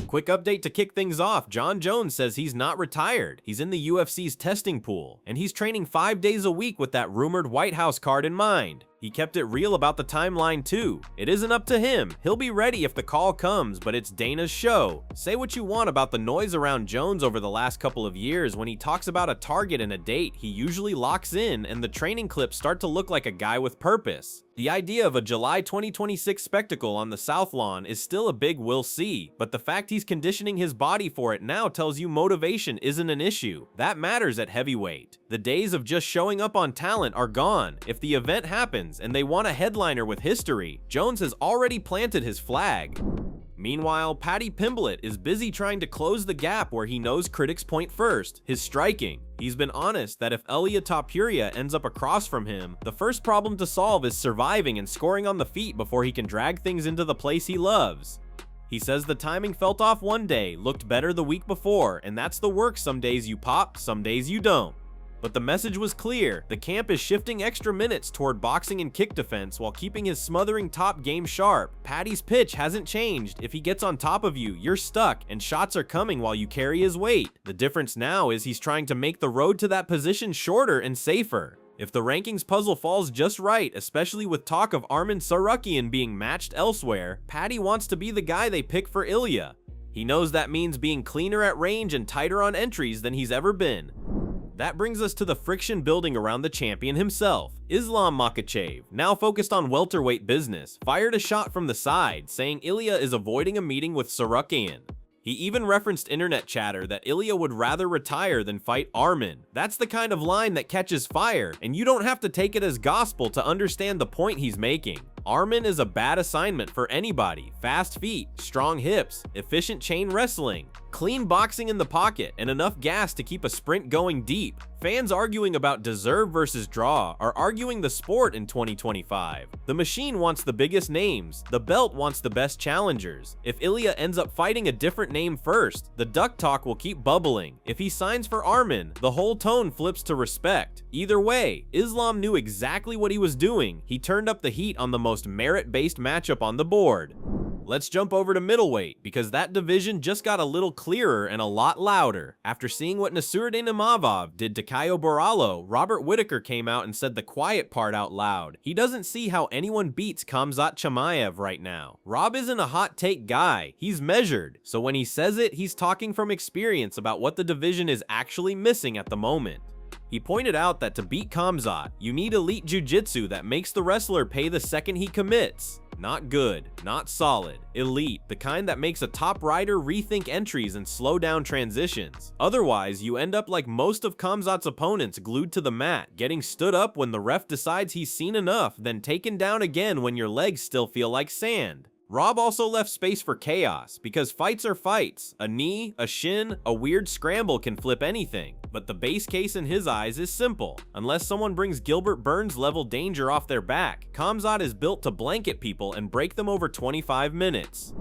Quick update to kick things off, Jon Jones says he's not retired. He's in the UFC's testing pool, and he's training 5 days a week with that rumored White House card in mind. He kept it real about the timeline too. It isn't up to him. He'll be ready if the call comes, but it's Dana's show. Say what you want about the noise around Jones over the last couple of years. When he talks about a target and a date, he usually locks in, and the training clips start to look like a guy with purpose. The idea of a July 2026 spectacle on the South Lawn is still a big we'll see, but the fact he's conditioning his body for it now tells you motivation isn't an issue. That matters at heavyweight. The days of just showing up on talent are gone. If the event happens and they want a headliner with history, Jones has already planted his flag. Meanwhile, Paddy Pimblett is busy trying to close the gap where he knows critics point first, his striking. He's been honest that if Ilia Topuria ends up across from him, the first problem to solve is surviving and scoring on the feet before he can drag things into the place he loves. He says the timing felt off one day, looked better the week before, and that's the work. Some days you pop, some days you don't. But the message was clear. The camp is shifting extra minutes toward boxing and kick defense while keeping his smothering top game sharp. Paddy's pitch hasn't changed. If he gets on top of you, you're stuck, and shots are coming while you carry his weight. The difference now is he's trying to make the road to that position shorter and safer. If the rankings puzzle falls just right, especially with talk of Arman Tsarukyan being matched elsewhere, Paddy wants to be the guy they pick for Ilia. He knows that means being cleaner at range and tighter on entries than he's ever been. That brings us to the friction building around the champion himself. Islam Makhachev, now focused on welterweight business, fired a shot from the side, saying Ilia is avoiding a meeting with Tsarukyan. He even referenced internet chatter that Ilia would rather retire than fight Arman. That's the kind of line that catches fire, and you don't have to take it as gospel to understand the point he's making. Arman is a bad assignment for anybody. Fast feet, strong hips, efficient chain wrestling, clean boxing in the pocket, and enough gas to keep a sprint going deep. Fans arguing about deserve versus draw are arguing the sport in 2025. The machine wants the biggest names. The belt wants the best challengers. If Ilia ends up fighting a different name first, the duck talk will keep bubbling. If he signs for Arman, the whole tone flips to respect. Either way, Islam knew exactly what he was doing. He turned up the heat on the most merit-based matchup on the board. Let's jump over to middleweight, because that division just got a little clearer and a lot louder. After seeing what Nassourdine Imavov did to Caio Borralho, Robert Whittaker came out and said the quiet part out loud. He doesn't see how anyone beats Khamzat Chimaev right now. Rob isn't a hot take guy, he's measured, so when he says it, he's talking from experience about what the division is actually missing at the moment. He pointed out that to beat Khamzat, you need elite jiu-jitsu that makes the wrestler pay the second he commits. Not good, not solid, elite, the kind that makes a top rider rethink entries and slow down transitions. Otherwise, you end up like most of Khamzat's opponents, glued to the mat, getting stood up when the ref decides he's seen enough, then taken down again when your legs still feel like sand. Rob also left space for chaos, because fights are fights. A knee, a shin, a weird scramble can flip anything. But the base case in his eyes is simple. Unless someone brings Gilbert Burns level danger off their back, Khamzat is built to blanket people and break them over 25 minutes.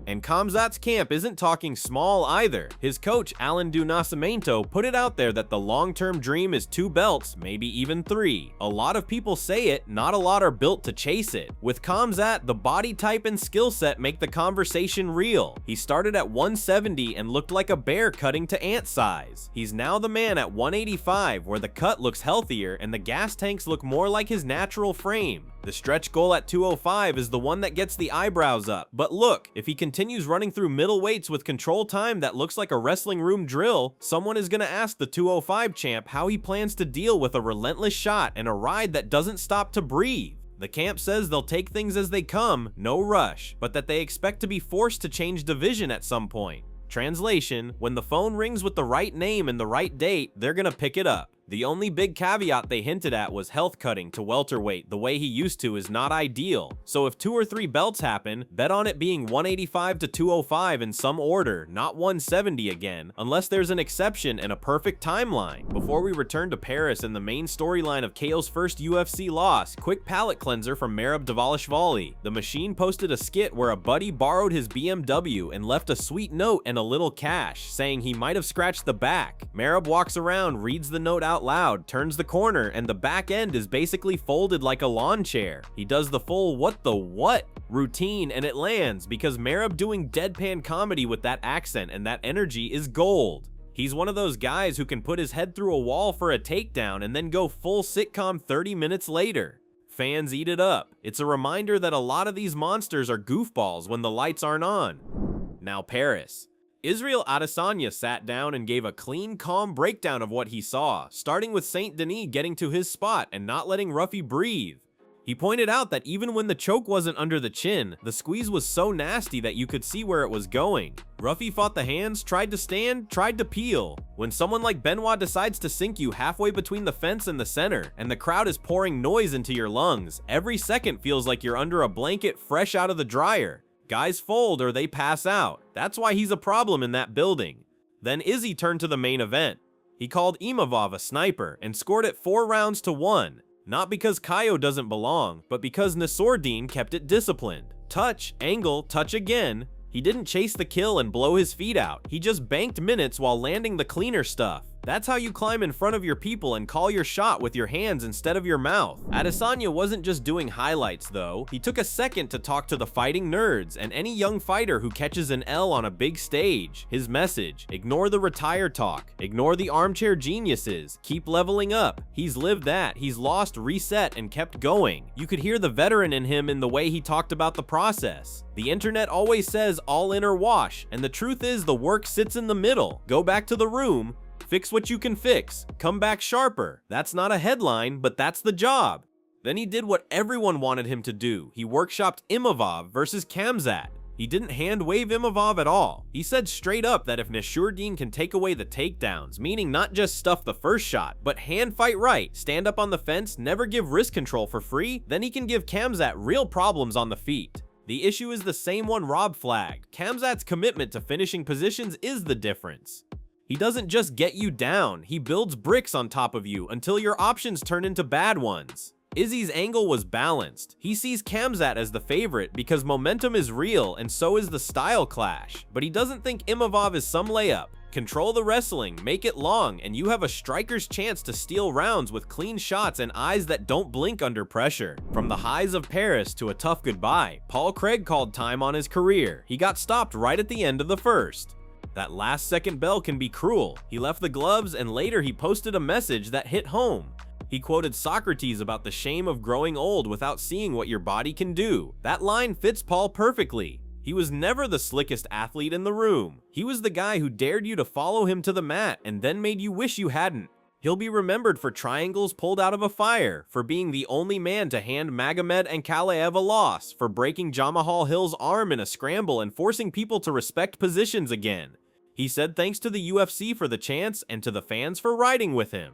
And Khamzat's camp isn't talking small either. His coach, Alan Do Nascimento, put it out there that the long-term dream is 2 belts, maybe even 3. A lot of people say it, not a lot are built to chase it. With Khamzat, the body type and skill set make the conversation real. He started at 170 and looked like a bear cutting to ant size. He's now the man at 185, where the cut looks healthier and the gas tanks look more like his natural frame. The stretch goal at 205 is the one that gets the eyebrows up. But look, if he continues running through middle weights with control time that looks like a wrestling room drill, someone is going to ask the 205 champ how he plans to deal with a relentless shot and a ride that doesn't stop to breathe. The camp says they'll take things as they come, no rush, but that they expect to be forced to change division at some point. Translation, when the phone rings with the right name and the right date, they're gonna pick it up. The only big caveat they hinted at was health cutting to welterweight the way he used to is not ideal. So if 2 or 3 belts happen, bet on it being 185 to 205 in some order, not 170 again, unless there's an exception and a perfect timeline. Before we return to Paris and the main storyline of Caio's first UFC loss, quick palate cleanser from Merab Dvalishvili. The Machine posted a skit where a buddy borrowed his BMW and left a sweet note and a little cash, saying he might have scratched the back. Merab walks around, reads the note out out loud, turns the corner, and the back end is basically folded like a lawn chair. He does the full what the what routine, and it lands because Merab doing deadpan comedy with that accent and that energy is gold. He's one of those guys who can put his head through a wall for a takedown and then go full sitcom 30 minutes later. Fans eat it up. It's a reminder that a lot of these monsters are goofballs when the lights aren't on. Now Paris. Israel Adesanya sat down and gave a clean, calm breakdown of what he saw, starting with Saint Denis getting to his spot and not letting Ruffy breathe. He pointed out that even when the choke wasn't under the chin, the squeeze was so nasty that you could see where it was going. Ruffy fought the hands, tried to stand, tried to peel. When someone like Benoit decides to sink you halfway between the fence and the center, and the crowd is pouring noise into your lungs, every second feels like you're under a blanket fresh out of the dryer. Guys fold or they pass out. That's why he's a problem in that building. Then Izzy turned to the main event. He called Imavov a sniper and scored it 4 rounds to 1. Not because Caio doesn't belong, but because Nassourdine kept it disciplined. Touch, angle, touch again. He didn't chase the kill and blow his feet out. He just banked minutes while landing the cleaner stuff. That's how you climb in front of your people and call your shot with your hands instead of your mouth. Adesanya wasn't just doing highlights though. He took a second to talk to the fighting nerds and any young fighter who catches an L on a big stage. His message: ignore the retire talk, ignore the armchair geniuses, keep leveling up. He's lived that, he's lost, reset, and kept going. You could hear the veteran in him in the way he talked about the process. The internet always says all in or wash, and the truth is the work sits in the middle. Go back to the room, fix what you can fix, come back sharper. That's not a headline, but that's the job. Then he did what everyone wanted him to do. He workshopped Imavov versus Khamzat. He didn't hand wave Imavov at all. He said straight up that if Nassourdine can take away the takedowns, meaning not just stuff the first shot, but hand fight right, stand up on the fence, never give wrist control for free, then he can give Khamzat real problems on the feet. The issue is the same one Rob flagged. Khamzat's commitment to finishing positions is the difference. He doesn't just get you down, he builds bricks on top of you until your options turn into bad ones. Izzy's angle was balanced. He sees Khamzat as the favorite because momentum is real and so is the style clash. But he doesn't think Imavov is some layup. Control the wrestling, make it long, and you have a striker's chance to steal rounds with clean shots and eyes that don't blink under pressure. From the highs of Paris to a tough goodbye, Paul Craig called time on his career. He got stopped right at the end of the first. That last second bell can be cruel. He left the gloves and later he posted a message that hit home. He quoted Socrates about the shame of growing old without seeing what your body can do. That line fits Paul perfectly. He was never the slickest athlete in the room. He was the guy who dared you to follow him to the mat and then made you wish you hadn't. He'll be remembered for triangles pulled out of a fire, for being the only man to hand Magomed and Kalaev a loss, for breaking Jamahal Hill's arm in a scramble and forcing people to respect positions again. He said thanks to the UFC for the chance and to the fans for riding with him.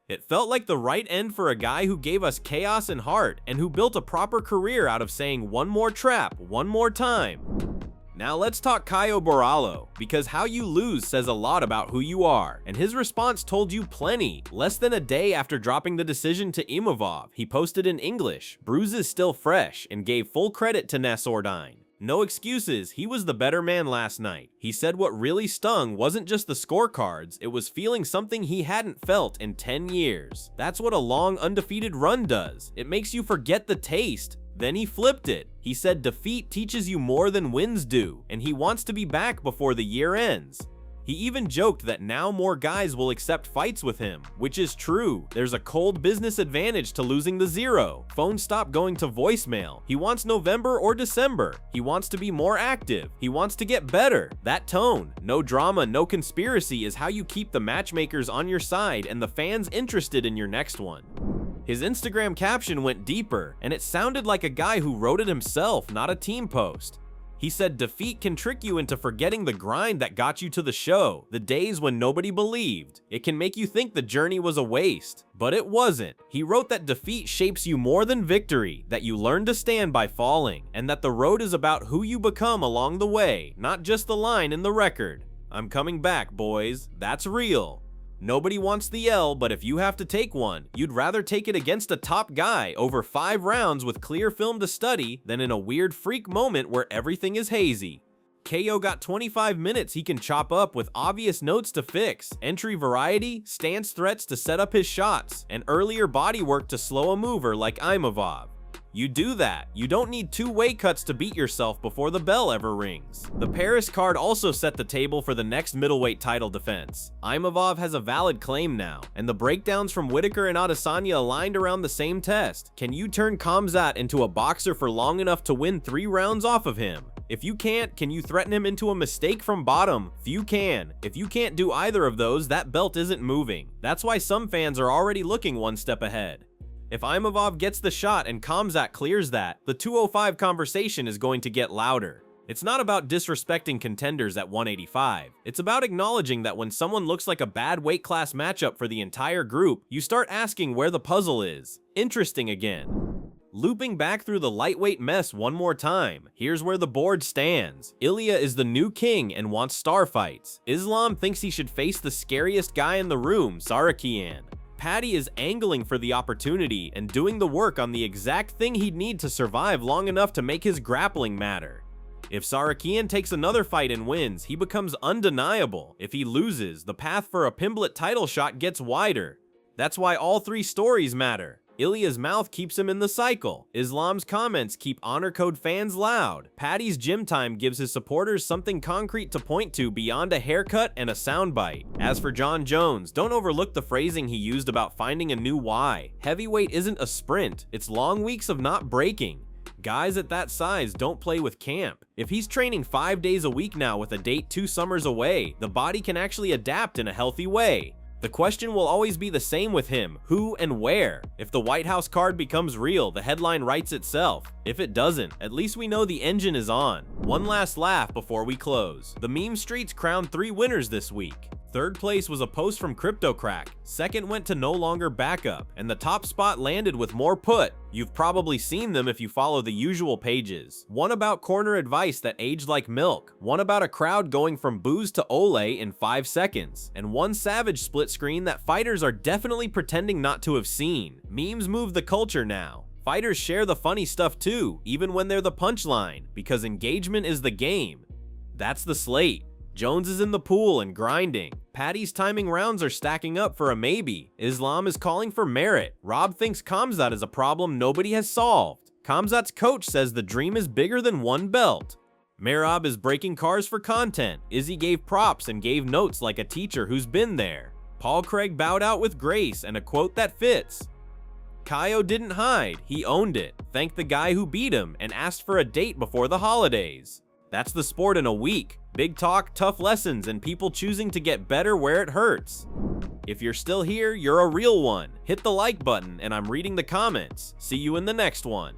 It felt like the right end for a guy who gave us chaos and heart and who built a proper career out of saying one more trap, one more time. Now let's talk Caio Borralho, because how you lose says a lot about who you are, and his response told you plenty. Less than a day after dropping the decision to Imavov, he posted in English, "Bruises still fresh," and gave full credit to Nassourdine. No excuses, he was the better man last night. He said what really stung wasn't just the scorecards, it was feeling something he hadn't felt in 10 years. That's what a long undefeated run does. It makes you forget the taste. Then he flipped it. He said defeat teaches you more than wins do, and he wants to be back before the year ends. He even joked that now more guys will accept fights with him, which is true. There's a cold business advantage to losing the zero. Phones stop going to voicemail. He wants November or December. He wants to be more active. He wants to get better. That tone, no drama, no conspiracy, is how you keep the matchmakers on your side and the fans interested in your next one. His Instagram caption went deeper, and it sounded like a guy who wrote it himself, not a team post. He said defeat can trick you into forgetting the grind that got you to the show, the days when nobody believed. It can make you think the journey was a waste, but it wasn't. He wrote that defeat shapes you more than victory, that you learn to stand by falling, and that the road is about who you become along the way, not just the line in the record. I'm coming back, boys. That's real. Nobody wants the L, but if you have to take one, you'd rather take it against a top guy over 5 rounds with clear film to study than in a weird freak moment where everything is hazy. Caio got 25 minutes he can chop up with obvious notes to fix, entry variety, stance threats to set up his shots, and earlier body work to slow a mover like Imavov. You do that. You don't need 2 weight cuts to beat yourself before the bell ever rings. The Paris card also set the table for the next middleweight title defense. Imavov has a valid claim now, and the breakdowns from Whitaker and Adesanya aligned around the same test. Can you turn Khamzat into a boxer for long enough to win 3 rounds off of him? If you can't, can you threaten him into a mistake from bottom? Few can. If you can't do either of those, that belt isn't moving. That's why some fans are already looking one step ahead. If Imavov gets the shot and Khamzat clears that, the 205 conversation is going to get louder. It's not about disrespecting contenders at 185. It's about acknowledging that when someone looks like a bad weight class matchup for the entire group, you start asking where the puzzle is. Interesting again. Looping back through the lightweight mess one more time, here's where the board stands. Ilya is the new king and wants star fights. Islam thinks he should face the scariest guy in the room, Sarakian. Paddy is angling for the opportunity and doing the work on the exact thing he'd need to survive long enough to make his grappling matter. If Sarakian takes another fight and wins, he becomes undeniable. If he loses, the path for a Pimblett title shot gets wider. That's why all 3 stories matter. Ilya's mouth keeps him in the cycle. Islam's comments keep Honor Code fans loud. Paddy's gym time gives his supporters something concrete to point to beyond a haircut and a soundbite. As for Jon Jones, don't overlook the phrasing he used about finding a new why. Heavyweight isn't a sprint, it's long weeks of not breaking. Guys at that size don't play with camp. If he's training 5 days a week now with a date 2 summers away, the body can actually adapt in a healthy way. The question will always be the same with him: who and where? If the White House card becomes real, the headline writes itself. If it doesn't, at least we know the engine is on. One last laugh before we close. The meme streets crowned 3 winners this week. Third place was a post from CryptoCrack, second went to No Longer Backup, and the top spot landed with more put. You've probably seen them if you follow the usual pages. One about corner advice that aged like milk, one about a crowd going from booze to ole in 5 seconds, and one savage split screen that fighters are definitely pretending not to have seen. Memes move the culture now. Fighters share the funny stuff too, even when they're the punchline, because engagement is the game. That's the slate. Jones is in the pool and grinding. Paddy's timing rounds are stacking up for a maybe. Islam is calling for merit. Rob thinks Khamzat is a problem nobody has solved. Khamzat's coach says the dream is bigger than one belt. Merab is breaking cars for content. Izzy gave props and gave notes like a teacher who's been there. Paul Craig bowed out with grace and a quote that fits. Caio didn't hide, he owned it, thanked the guy who beat him, and asked for a date before the holidays. That's the sport in a week. Big talk, tough lessons, and people choosing to get better where it hurts. If you're still here, you're a real one. Hit the like button, and I'm reading the comments. See you in the next one.